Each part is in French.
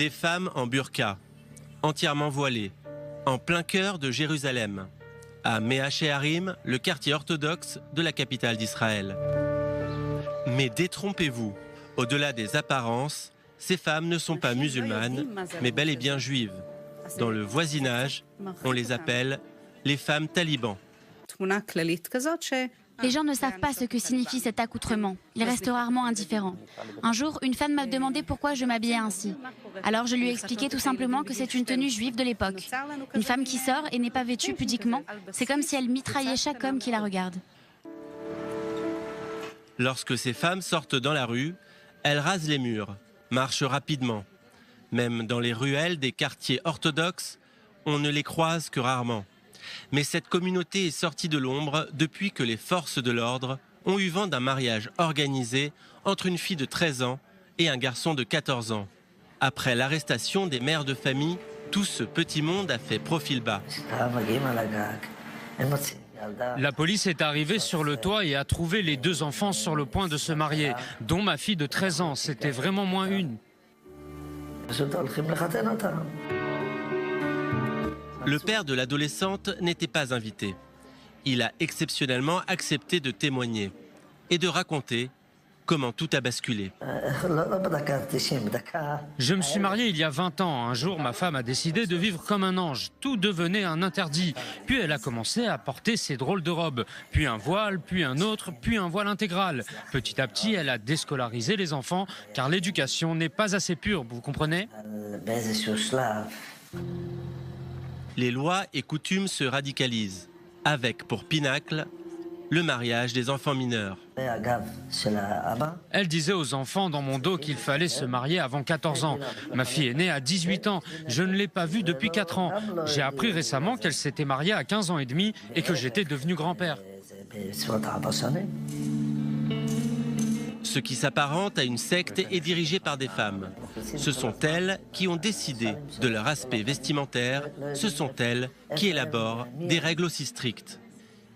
Des femmes en burqa, entièrement voilées, en plein cœur de Jérusalem, à Mea Shearim, le quartier orthodoxe de la capitale d'Israël. Mais détrompez-vous, au-delà des apparences, ces femmes ne sont pas musulmanes, mais bel et bien juives. Dans le voisinage, on les appelle les femmes talibans. Les gens ne savent pas ce que signifie cet accoutrement. Ils restent rarement indifférents. Un jour, une femme m'a demandé pourquoi je m'habillais ainsi. Alors je lui ai expliqué tout simplement que c'est une tenue juive de l'époque. Une femme qui sort et n'est pas vêtue pudiquement, c'est comme si elle mitraillait chaque homme qui la regarde. Lorsque ces femmes sortent dans la rue, elles rasent les murs, marchent rapidement. Même dans les ruelles des quartiers orthodoxes, on ne les croise que rarement. Mais cette communauté est sortie de l'ombre depuis que les forces de l'ordre ont eu vent d'un mariage organisé entre une fille de 13 ans et un garçon de 14 ans. Après l'arrestation des mères de famille, tout ce petit monde a fait profil bas. La police est arrivée sur le toit et a trouvé les deux enfants sur le point de se marier, dont ma fille de 13 ans. C'était vraiment moins une. Le père de l'adolescente n'était pas invité. Il a exceptionnellement accepté de témoigner et de raconter comment tout a basculé. Je me suis marié il y a 20 ans. Un jour, ma femme a décidé de vivre comme un ange. Tout devenait un interdit. Puis elle a commencé à porter ces drôles de robes. Puis un voile, puis un autre, puis un voile intégral. Petit à petit, elle a déscolarisé les enfants, car l'éducation n'est pas assez pure, vous comprenez ? Les lois et coutumes se radicalisent, avec pour pinacle le mariage des enfants mineurs. Elle disait aux enfants dans mon dos qu'il fallait se marier avant 14 ans. Ma fille est née à 18 ans. Je ne l'ai pas vue depuis 4 ans. J'ai appris récemment qu'elle s'était mariée à 15 ans et demi et que j'étais devenu grand-père. Ce qui s'apparente à une secte est dirigé par des femmes. Ce sont elles qui ont décidé de leur aspect vestimentaire. Ce sont elles qui élaborent des règles aussi strictes.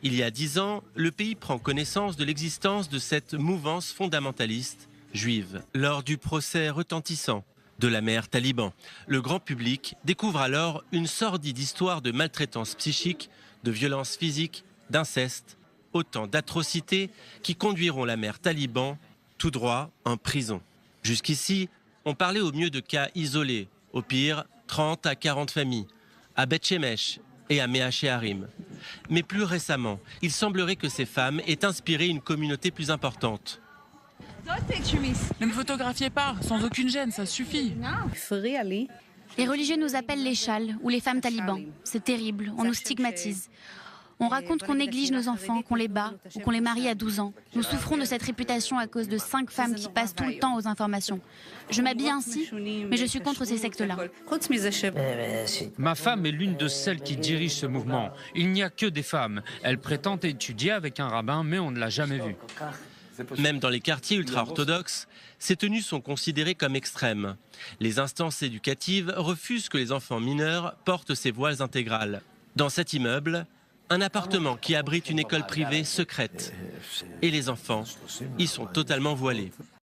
Il y a 10 ans, le pays prend connaissance de l'existence de cette mouvance fondamentaliste juive. Lors du procès retentissant de la mère taliban, le grand public découvre alors une sordide histoire de maltraitance psychique, de violence physique, d'inceste, autant d'atrocités qui conduiront la mère taliban tout droit en prison. Jusqu'ici, on parlait au mieux de cas isolés, au pire 30 à 40 familles, à Beth Shemesh et à Mea Shearim. Mais plus récemment, il semblerait que ces femmes aient inspiré une communauté plus importante. Ne me photographiez pas, sans aucune gêne, ça suffit. Les religieux nous appellent les châles ou les femmes talibans. C'est terrible, on nous stigmatise. On raconte qu'on néglige nos enfants, qu'on les bat ou qu'on les marie à 12 ans. Nous souffrons de cette réputation à cause de 5 femmes qui passent tout le temps aux informations. Je m'habille ainsi, mais je suis contre ces sectes-là. Ma femme est l'une de celles qui dirigent ce mouvement. Il n'y a que des femmes. Elle prétend étudier avec un rabbin, mais on ne l'a jamais vue. Même dans les quartiers ultra-orthodoxes, ces tenues sont considérées comme extrêmes. Les instances éducatives refusent que les enfants mineurs portent ces voiles intégrales. Dans cet immeuble, un appartement qui abrite une école privée secrète. Et les enfants y sont totalement voilés.